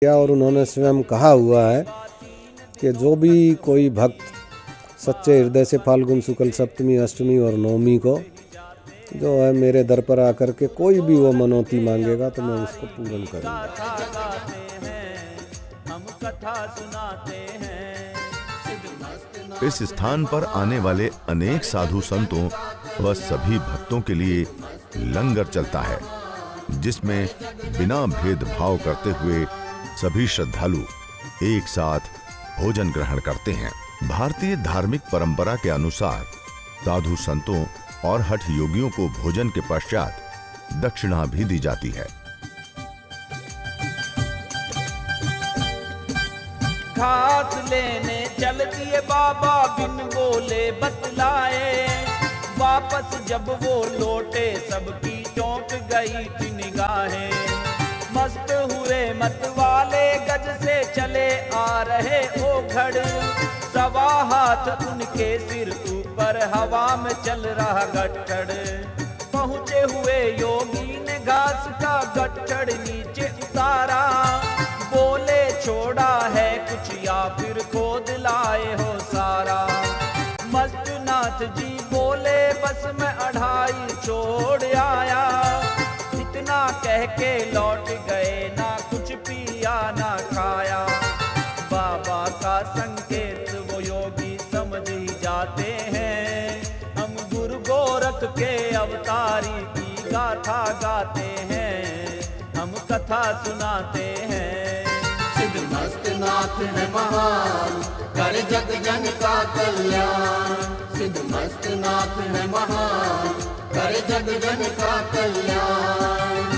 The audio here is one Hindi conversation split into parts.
और उन्होंने स्वयं कहा हुआ है कि जो भी कोई भक्त सच्चे हृदय से फाल्गुन शुक्ल सप्तमी अष्टमी और नवमी को जो है मेरे दर पर आकर के कोई भी वो मनौती मांगेगा तो मैं उसको पूर्ण करूँगा। इस स्थान पर आने वाले अनेक साधु संतों व सभी भक्तों के लिए लंगर चलता है, जिसमें बिना भेदभाव करते हुए सभी श्रद्धालु एक साथ भोजन ग्रहण करते हैं। भारतीय धार्मिक परंपरा के अनुसार साधु संतों और हठ योगियों को भोजन के पश्चात दक्षिणा भी दी जाती है। घास लेने चल दिए बाबा बिन बोले बतलाए, वापस जब वो लौटे सबकी चौंक गई थी निगाहें। मस्त हुए मत वाले गज से चले आ रहे ओघड़, सवा हाथ उनके सिर ऊपर हवा में चल रहा गट्ठड़। पहुँचे हुए योगी ने घास का गट्ठड़ नीचे उतारा, बोले छोड़ा है कुछ या फिर खोद लाए हो सारा। मस्त नाथ जी बोले बस मैं 2.5 छोड़ आया, इतना कह के लौट गए ना कुछ पिया ना खाया। बाबा का संकेत वो योगी समझ ही जाते हैं, हम गुरु गोरख के अवतारी की गाथा गाते हैं, हम कथा सुनाते हैं। सिद्ध मस्त नाथ है महान कर जग जन का कल्याण, सिद्ध मस्त नाथ है महान कर जग जन का कल्याण।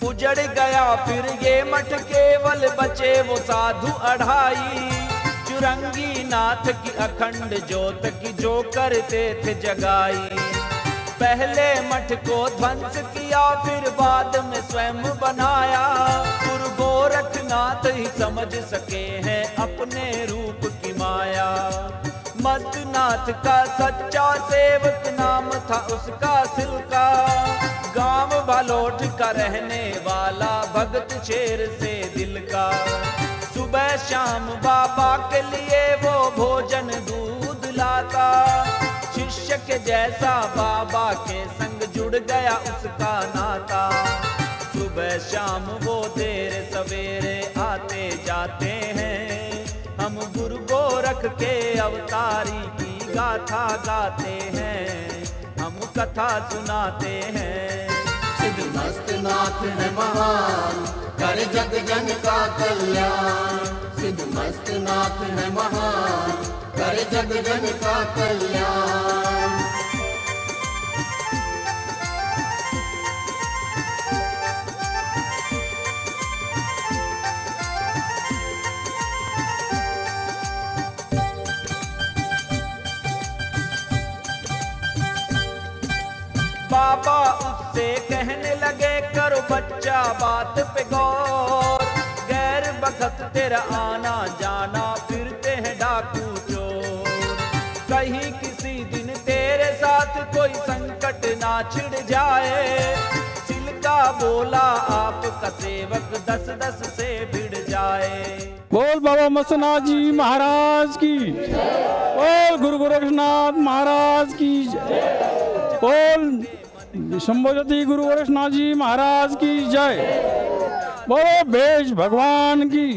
उजड़ गया फिर ये मठ, केवल बचे वो साधु 2.5। चुरंगी नाथ की अखंड ज्योत की जो करते थे जगाई, पहले मठ को ध्वंस किया फिर बाद में स्वयं बनाया। गुरु गोरखनाथ ही समझ सके हैं अपने रूप की माया। मस्त नाथ का सच्चा सेवक नाम था उसका सिलका, गांव बालोट का रहने वाला भगत शेर से दिल का। सुबह शाम बाबा के लिए वो भोजन दूध लाता, शिष्य के जैसा बाबा के संग जुड़ गया उसका नाता। सुबह शाम वो देर सवेरे आते जाते हैं, हम गुरु गोरख के अवतारी की गाथा गाते हैं, हम कथा सुनाते हैं। सिद्ध मस्त नाथ है महान कर जग जन का कल्याण, सिद्ध मस्त नाथ है महान कर जग जन का कल्याण। बाबा उससे कहने लगे करो बच्चा बात पे गौर, गैर बखत तेरा आना जाना फिरते हैं डाकू चोर। कहीं किसी दिन तेरे साथ कोई संकट ना छिड़ जाए, सिलका बोला आपका सेवक 10-10 से भिड़ जाए। बोल बाबा मस्तनाथ जी महाराज की, बोल गुरु गोरखनाथ महाराज की, बोल शंभोजती गुरु गोरखनाथ जी महाराज की जय, बोलो बेश भगवान की।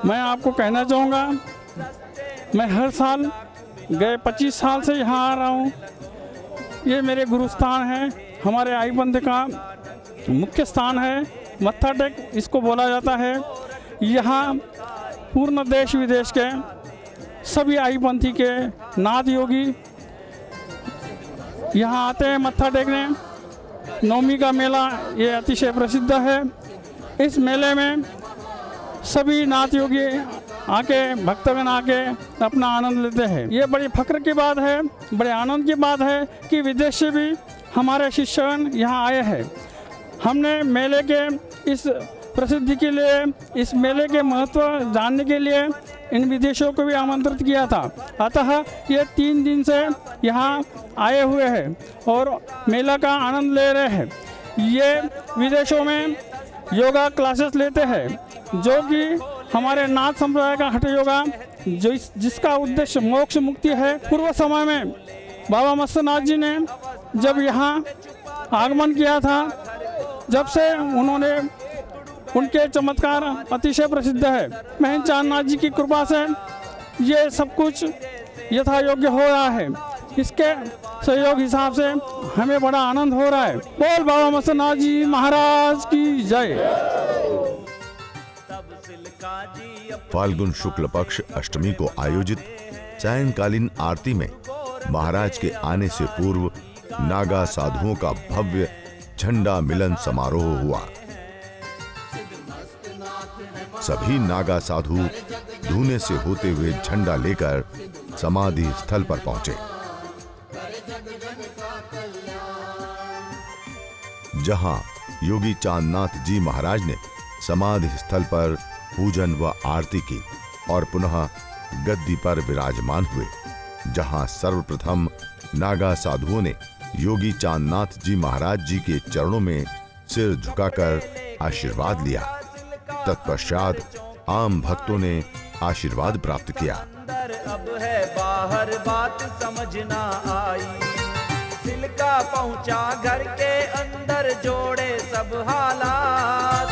मैं आपको कहना चाहूँगा, मैं हर साल गए 25 साल से यहाँ आ रहा हूँ। ये मेरे गुरु स्थान है, हमारे आई पंथ का मुख्य स्थान है, मत्था टेक इसको बोला जाता है। यहाँ पूर्ण देश विदेश के सभी आई पंथी के नाथ योगी यहाँ आते हैं मत्था टेकने। नवमी का मेला ये अतिशय प्रसिद्ध है। इस मेले में सभी नाथ योगी आके भक्तगण आके अपना आनंद लेते हैं। ये बड़ी फक्र की बात है, बड़े आनंद की बात है कि विदेश से भी हमारे शिष्यगण यहाँ आए हैं। हमने मेले के इस प्रसिद्धि के लिए, इस मेले के महत्व जानने के लिए इन विदेशों को भी आमंत्रित किया था। अतः ये 3 दिन से यहाँ आए हुए हैं और मेला का आनंद ले रहे हैं। ये विदेशों में योगा क्लासेस लेते हैं जो कि हमारे नाथ संप्रदाय का हठ योगा जिसका उद्देश्य मोक्ष मुक्ति है। पूर्व समय में बाबा मस्तनाथ जी ने जब यहाँ आगमन किया था, जब से उनके चमत्कार अतिशय प्रसिद्ध है। महंत चांदनाथ जी की कृपा से ये सब कुछ यथा योग्य हो रहा है। इसके सहयोग हिसाब से हमें बड़ा आनंद हो रहा है। बोल बाबा मस्तनाथ जी महाराज की जय। फाल्गुन शुक्ल पक्ष अष्टमी को आयोजित सायंकालीन आरती में महाराज के आने से पूर्व नागा साधुओं का भव्य झंडा मिलन समारोह हुआ। सभी नागा साधु धूने से होते हुए झंडा लेकर समाधि स्थल पर पहुंचे, जहां योगी चांदनाथ जी महाराज ने समाधि स्थल पर पूजन व आरती की और पुनः गद्दी पर विराजमान हुए, जहां सर्वप्रथम नागा साधुओं ने योगी चांदनाथ जी महाराज जी के चरणों में सिर झुकाकर आशीर्वाद लिया। तत्पश्चात आम भक्तों ने आशीर्वाद प्राप्त किया। अब है बाहर बात समझ ना आई, दिल का पहुंचा घर के अंदर जोड़े सब हालात।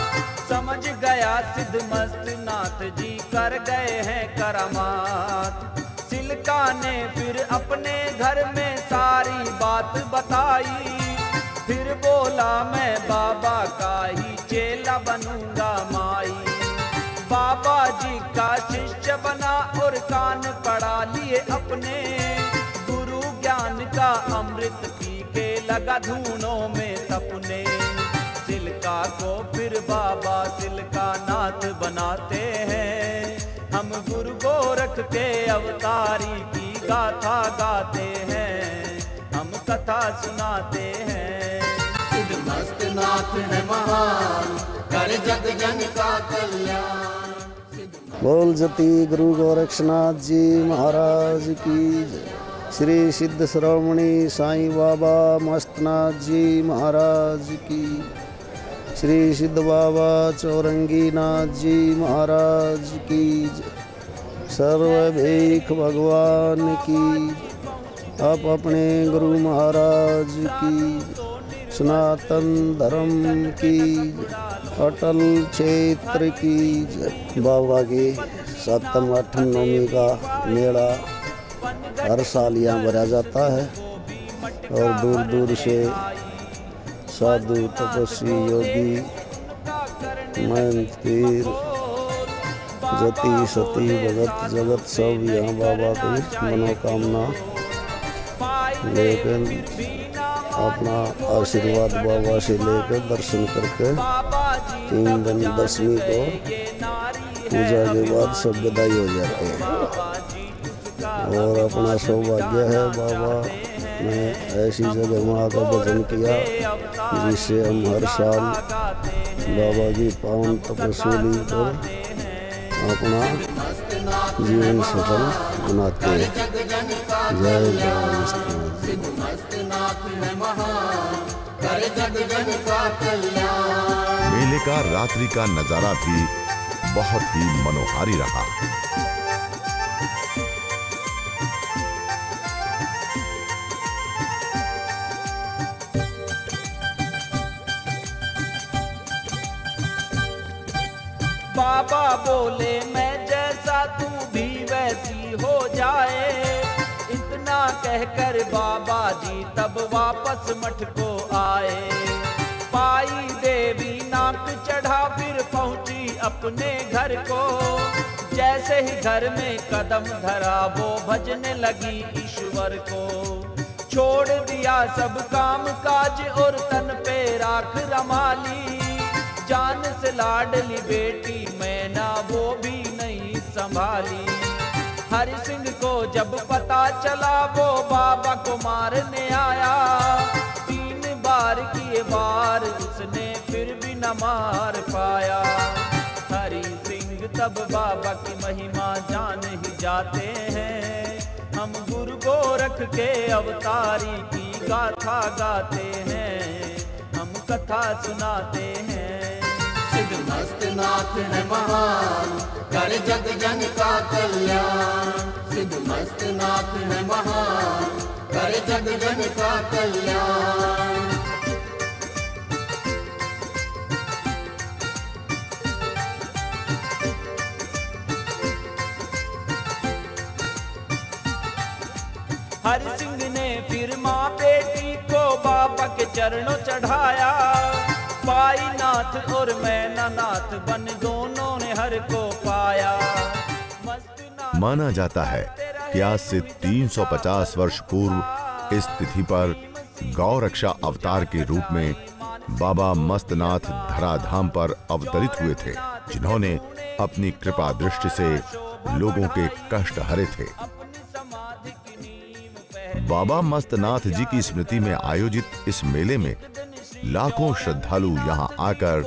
समझ गया सिद्ध मस्त नाथ जी कर गए हैं करामात। सिलका ने फिर अपने घर में सारी बात बताई, फिर बोला मैं बाबा का ही चेला बनूंगा माई। बाबा जी का शिष्य बना और कान पढ़ा लिए अपने, गुरु ज्ञान का अमृत पी के लगा धूनों में तपने। सिलका को फिर बाबा सिलका नाथ बनाते हैं, हम गुरु गोरख के अवतारी की गाथा गाते हैं, हम कथा सुनाते हैं। सिद्ध मस्त नाथ है महान, कर जग जन का कल्याण। बोल जति गुरु गोरक्षनाथ जी महाराज की जय। श्री सिद्ध श्रोमणी साईं बाबा मस्तनाथ जी महाराज की, श्री सिद्ध बाबा चौरंगी नाथ जी महाराज की जय। सर्वभीख भगवान की, आप अपने गुरु महाराज की, सनातन धर्म की, अटल क्षेत्र की जय। बाबा की 7वीं 8वीं 9वीं का मेला हर साल यहाँ भरा जाता है और दूर दूर से साधु तपस्वी योगी महंत पीर जति सती भगत जगत सब यहाँ बाबा की मनोकामना लेकर अपना आशीर्वाद बाबा से लेकर दर्शन करके 3 दिन 10वीं को पूजा के बाद सब विदाई हो जाते हैं। और अपना सौभाग्य है बाबा ने ऐसी जगह वहाँ का भजन किया जिससे हम हर साल बाबा की पावन तपस्वी पर अपना जीवन सफल बनाते हैं। जय जय मेले का रात्रि का नजारा भी बहुत ही मनोहारी रहा। बाबा बोले मैं जैसा तू भी वैसी हो जाए। इतना कहकर बाबा जी तब वापस मठ को आए। पाई देवी नाक चढ़ा फिर पहुंची अपने घर को। जैसे ही घर में कदम धरा वो भजने लगी ईश्वर को। छोड़ दिया सब काम काज और तन पे राख रमाली। जान से लाडली बेटी मैना वो भी नहीं संभाली। हरि सिंह को जब पता चला वो बाबा को मारने आया। 3 बार किए वार उसने फिर भी न मार पाया। हरि सिंह सब बाबा की महिमा जान ही जाते हैं। हम गुरु गोरख के अवतारी की गाथा गाते हैं, हम कथा सुनाते हैं। सिद्ध मस्त नाथ है महान, कर जग जन का कल्याण। सिद्ध मस्त नाथ है महान, कर जग जन का कल्याण। हरि सिंह ने फिर माँ बेटी को बाबा के चरणों चढ़ाया। पाई नाथ और मैना नाथ बन दोनों ने हर को पाया। माना जाता है कि आज से 350 वर्ष पूर्व इस तिथि पर गौ रक्षा अवतार के रूप में बाबा मस्तनाथ धराधाम पर अवतरित हुए थे, जिन्होंने अपनी कृपा दृष्टि से लोगों के कष्ट हरे थे। बाबा मस्तनाथ जी की स्मृति में आयोजित इस मेले में लाखों श्रद्धालु यहाँ आकर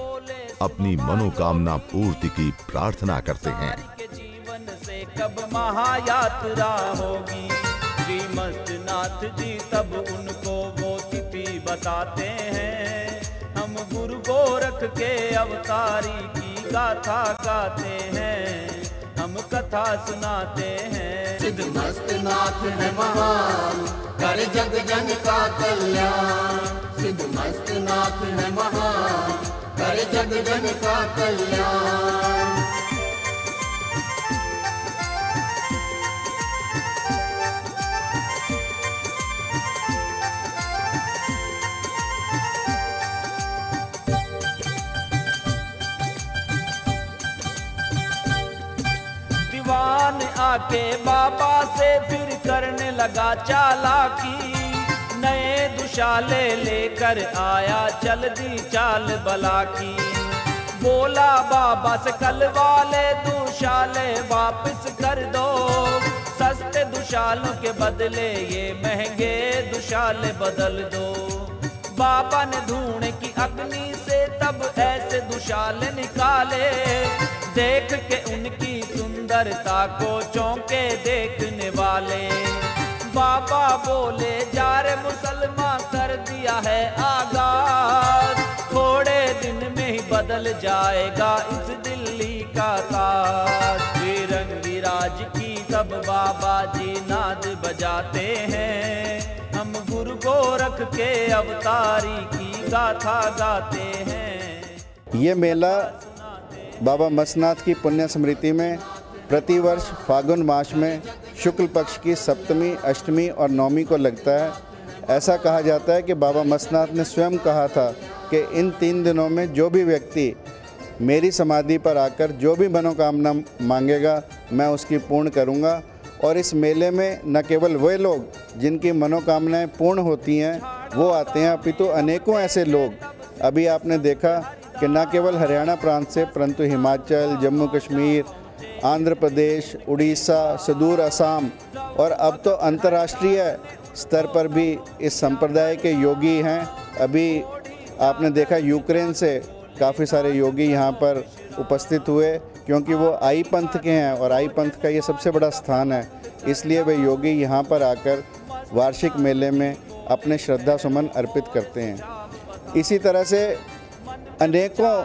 अपनी मनोकामना पूर्ति की प्रार्थना करते हैं। जीवन से कब महायात्रा होगी, श्री मस्तनाथ जी तब उनको वो तिथि बताते हैं। हम गुरु गोरख के अवतारी की गाथा गाते हैं, हम कथा सुनाते हैं। सिद्ध मस्त नाथ है महान, कर जग जन का कल्याण। सिद्ध मस्त नाथ है महान, कर जग जन का कल्याण। दीवान आके बाबा से फिर करने लगा चालाकी। नए दुशाले लेकर आया चल दी चाल बला की। बोला बाबा से कल वाले दुशाले वापस कर दो, सस्ते दुशालों के बदले ये महंगे दुशाले बदल दो। बाबा ने धुएं की अग्नि से तब ऐसे दुशाले निकाले। देख के उनकी सुंदरता को चौंके देखने वाले। बाबा बोले जा रे मुसलमान कर दिया है आगाज, थोड़े दिन में ही बदल जाएगा इस दिल्ली का ताज। फिरंगी राज की तब बाबा जी नाद बजाते हैं। हम गुरु गोरख के अवतारी की गाथा गाते हैं। ये मेला बाबा मस्तनाथ की पुण्य स्मृति में प्रतिवर्ष फागुन मास में शुक्ल पक्ष की सप्तमी, अष्टमी और नवमी को लगता है। ऐसा कहा जाता है कि बाबा मस्तनाथ ने स्वयं कहा था कि इन 3 दिनों में जो भी व्यक्ति मेरी समाधि पर आकर जो भी मनोकामना मांगेगा मैं उसकी पूर्ण करूंगा। और इस मेले में न केवल वे लोग जिनकी मनोकामनाएं पूर्ण होती हैं वो आते हैं, अपितु अनेकों ऐसे लोग, अभी आपने देखा कि न केवल हरियाणा प्रांत से परंतु हिमाचल, जम्मू कश्मीर, आंध्र प्रदेश, उड़ीसा, सुदूर असम और अब तो अंतर्राष्ट्रीय स्तर पर भी इस संप्रदाय के योगी हैं। अभी आपने देखा यूक्रेन से काफ़ी सारे योगी यहाँ पर उपस्थित हुए, क्योंकि वो आई पंथ के हैं और आई पंथ का ये सबसे बड़ा स्थान है। इसलिए वे योगी यहाँ पर आकर वार्षिक मेले में अपने श्रद्धा सुमन अर्पित करते हैं। इसी तरह से अनेकों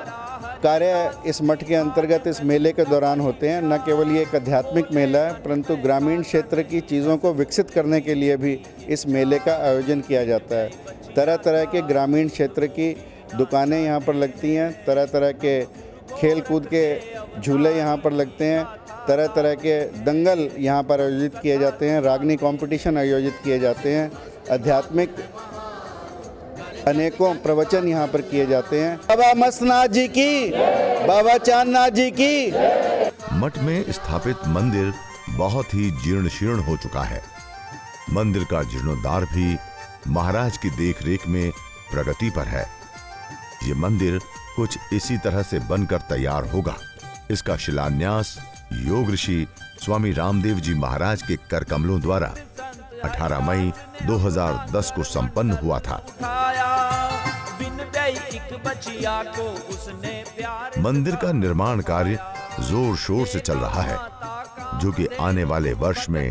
कार्य इस मठ के अंतर्गत इस मेले के दौरान होते हैं। न केवल ये एक आध्यात्मिक मेला है, परंतु ग्रामीण क्षेत्र की चीज़ों को विकसित करने के लिए भी इस मेले का आयोजन किया जाता है। तरह तरह के ग्रामीण क्षेत्र की दुकानें यहाँ पर लगती हैं, तरह तरह के खेल कूद के झूले यहाँ पर लगते हैं, तरह तरह के दंगल यहाँ पर आयोजित किए जाते हैं, रागनी कंपटीशन आयोजित किए जाते हैं, आध्यात्मिक अनेकों प्रवचन यहाँ पर किए जाते हैं। बाबा मस्तनाथ जी की, बाबा चांदनाथ जी की। मठ में स्थापित मंदिर बहुत ही जीर्ण शीर्ण हो चुका है। मंदिर का जीर्णोद्धार भी महाराज की देखरेख में प्रगति पर है। ये मंदिर कुछ इसी तरह से बनकर तैयार होगा। इसका शिलान्यास योग ऋषि स्वामी रामदेव जी महाराज के कर कमलों द्वारा 18 मई 2010 को संपन्न हुआ था। मंदिर का निर्माण कार्य जोर शोर से चल रहा है, जो कि आने वाले वर्ष में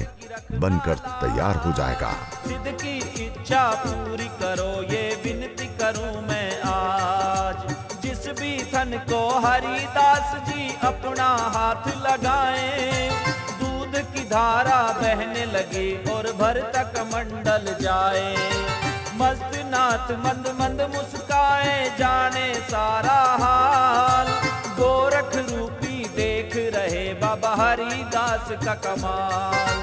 बनकर तैयार हो जाएगा। सिद्ध की इच्छा पूरी करो, ये विनती करूं मैं आज। जिस भी थन को हरिदास जी अपना हाथ लगाएं, दूध की धारा बहने लगे और भर तक मंडल जाए। मस्त नाथ मंद मंद मुस्काए, जाने सारा हाल। गोरख रूपी देख रहे बाबा हरिदास का कमाल।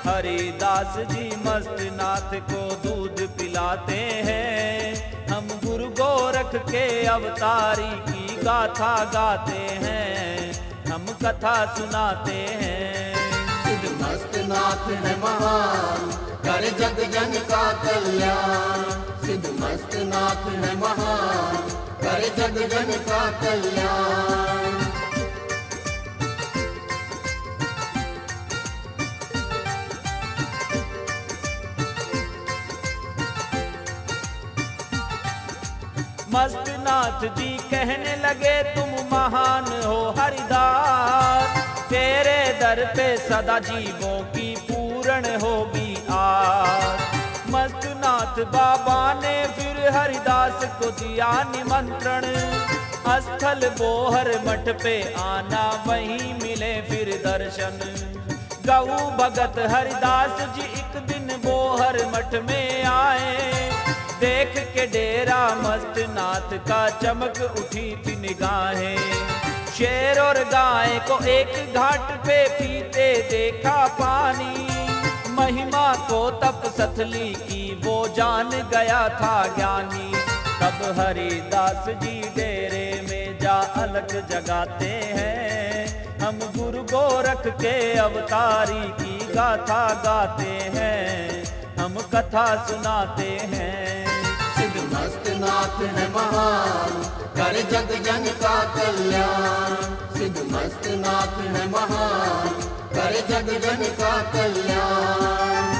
हरिदास जी मस्त नाथ को दूध पिलाते हैं, हम गुरु गोरख के अवतारी की गाथा गाते हैं, हम कथा सुनाते हैं। सिद्ध मस्त नाथ है महान, करे जग जन का कल्याण। सिद्ध मस्त नाथ है महान, करे जग जन का कल्याण। मस्त नाथ जी कहने लगे, तुम महान हो हरिदास, तेरे दर पे सदा जीवों की पूर्ण होगी आस। मस्त नाथ बाबा ने फिर हरिदास को दिया निमंत्रण, स्थल बोहर मठ पे आना, वहीं मिले फिर दर्शन। गऊ भगत हरिदास जी एक दिन बोहर मठ में आए, देख के डेरा मस्त नाथ का चमक उठी थी निगाहें। शेर और गाय को एक घाट पे पीते देखा पानी, महिमा को तप सथली की वो जान गया था ज्ञानी। तब हरिदास जी डेरे में जा अलख जगाते हैं, हम गुरु गोरख के अवतारी की गाथा गाते हैं, हम कथा सुनाते हैं। सिद्ध मस्त नाथ है महान, करे जग जन का कल्याण। सिद्ध मस्त नाथ है महान, करे जग जन का कल्याण।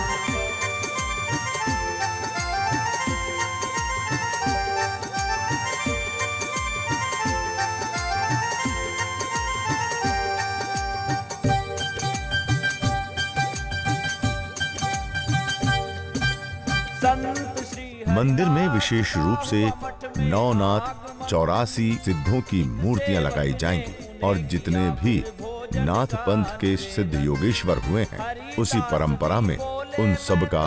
मंदिर में विशेष रूप से 9 नाथ 84 सिद्धों की मूर्तियां लगाई जाएंगी, और जितने भी नाथ पंथ के सिद्ध योगेश्वर हुए हैं, उसी परंपरा में उन सब का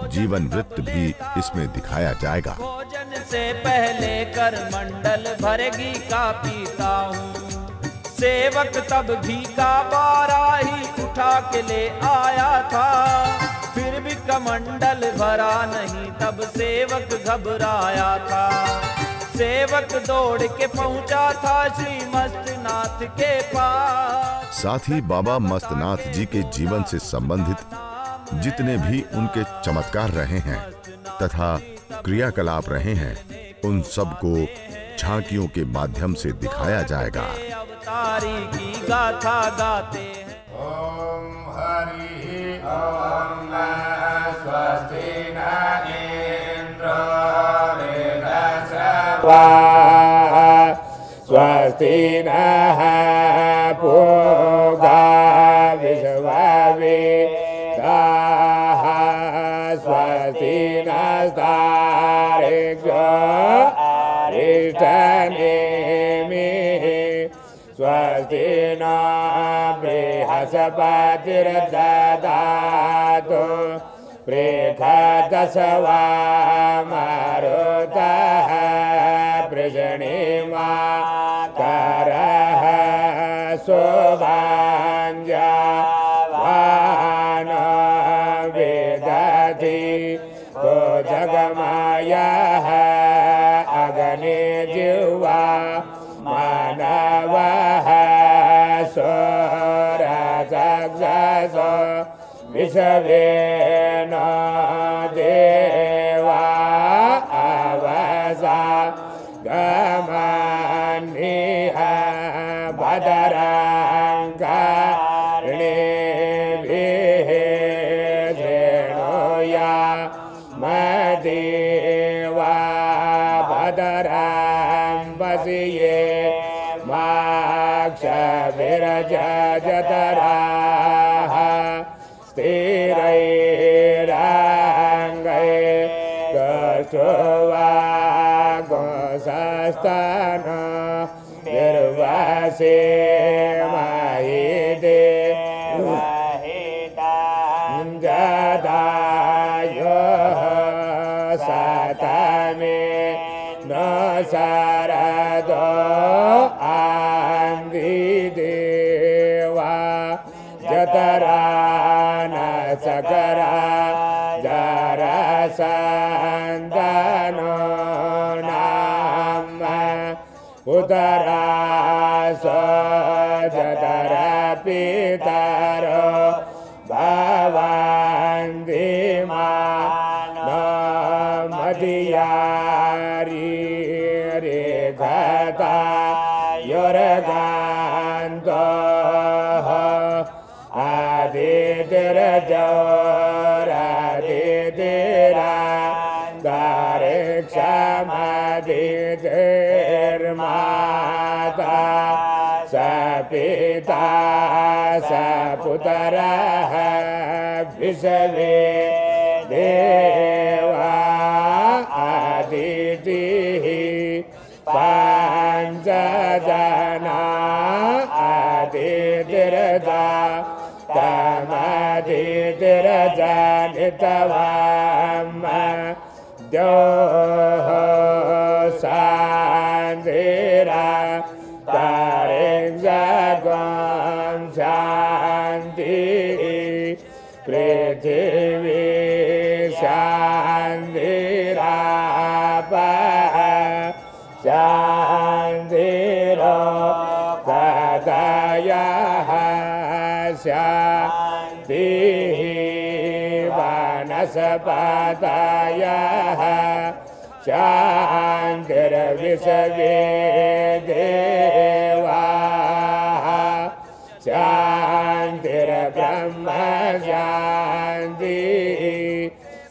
जीवन वृत्त भी इसमें दिखाया जाएगा। भोजन से पहले कर मंडल भरेगी का पीता हूँ, सेवक तब घी का बाराही उठा के ले आया था, फिर भी कमंडल भरा नहीं, तब सेवक घबराया था। सेवक दौड़ के पहुंचा था श्री मस्तनाथ के पास। साथ ही बाबा मस्तनाथ जी के जीवन से संबंधित जितने भी उनके चमत्कार रहे हैं तथा क्रियाकलाप रहे हैं, उन सब को झांकियों के माध्यम से दिखाया जाएगा। अवतारी की गाथा गाते हैं। ओम हरि ओम स्वस्ति न इंद्रो वेदस्वा स्वस्ति नः पूगा विश्ववेदाः स्वस्ति नस्तारिक्षो अरिष्टनेमिः स्वस्ति न बृहस्पतिर्दधातु पृथदस्वा मरुतः पृषणीमा करः शोभाञ्जवानो विदधि को जगमायः अग्नि जिह्वा मानवः सोरसो विश्वेन देवा अवसा गमनिह भद्रङ्कर्णिभिः शृणुया मदेवा भद्रं पश्ये माक्षभिर्यजत्राः विरजतराः स्थिरैराङ्गै कष्टवा गोसस्तन निर्वासे महिदे जदायो सतमे न शरदो आन्दिदेवा जतरा न सकरा जरसन्दनो नाम उतरासो जतर पितरो भवन्ति मदियारी रेखता योरगान्तो आदितिर्जोरादितिरा दारिक्षमदितिर्माता स पिता स पुत्रः विषवे देवा आदितिः पञ्चजना आदितिर्जा तमदितिर्जनितवाम द्योः शान्तिरा तारिजगं शान्तिः पृथिवी शान्तिरापः शान्तिरो गतयः शान्तिः वनस्पतयः शान्तिर्विश्वे देवाः शान्तिर्ब्रह्म शान्तिः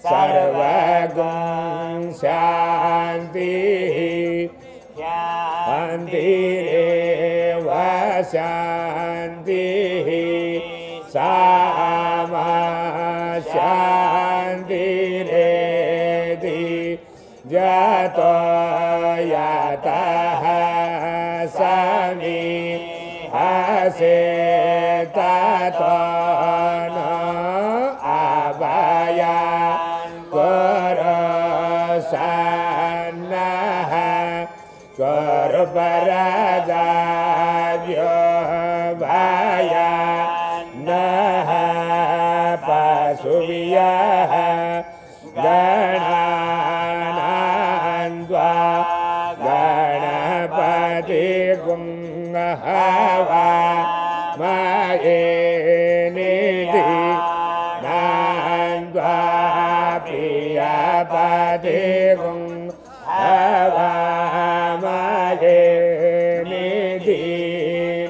सर्वगुण शान्तिः शान्तिरेव शान्तिः सामा शान्तिरेधि जतो यतः समी हसे ततो न अभया कुरुसन्नः कुरुपराजाव्यो भया नः पशुव्यः गणानान्द्वा गणपतिगुं हवा मयेनिधि नान्द्वा प्रियपतिगुं हवा मयेनिधि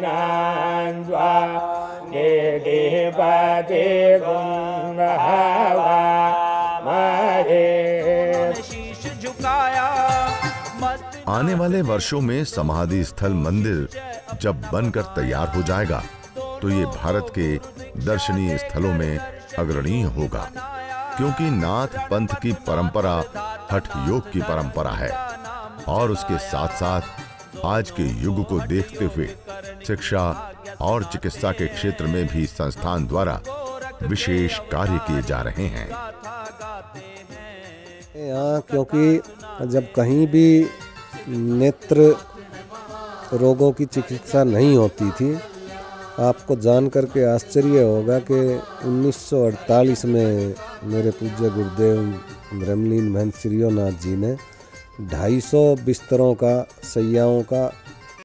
नान्द्वा निधिपतिगुं हवा शीश झुकाया आने वाले वर्षों में समाधि स्थल मंदिर जब बनकर तैयार हो जाएगा तो ये भारत के दर्शनीय स्थलों में अग्रणीय होगा, क्योंकि नाथ पंथ की परंपरा हठ योग की परंपरा है और उसके साथ साथ आज के युग को देखते हुए शिक्षा और चिकित्सा के क्षेत्र में भी संस्थान द्वारा विशेष कार्य किए जा रहे हैं। यहाँ क्योंकि जब कहीं भी नेत्र रोगों की चिकित्सा नहीं होती थी, आपको जान करके आश्चर्य होगा कि 1948 में मेरे पूज्य गुरुदेव ब्रह्मलीन महंत श्रीनाथ जी ने 250 बिस्तरों का, सैयाओं का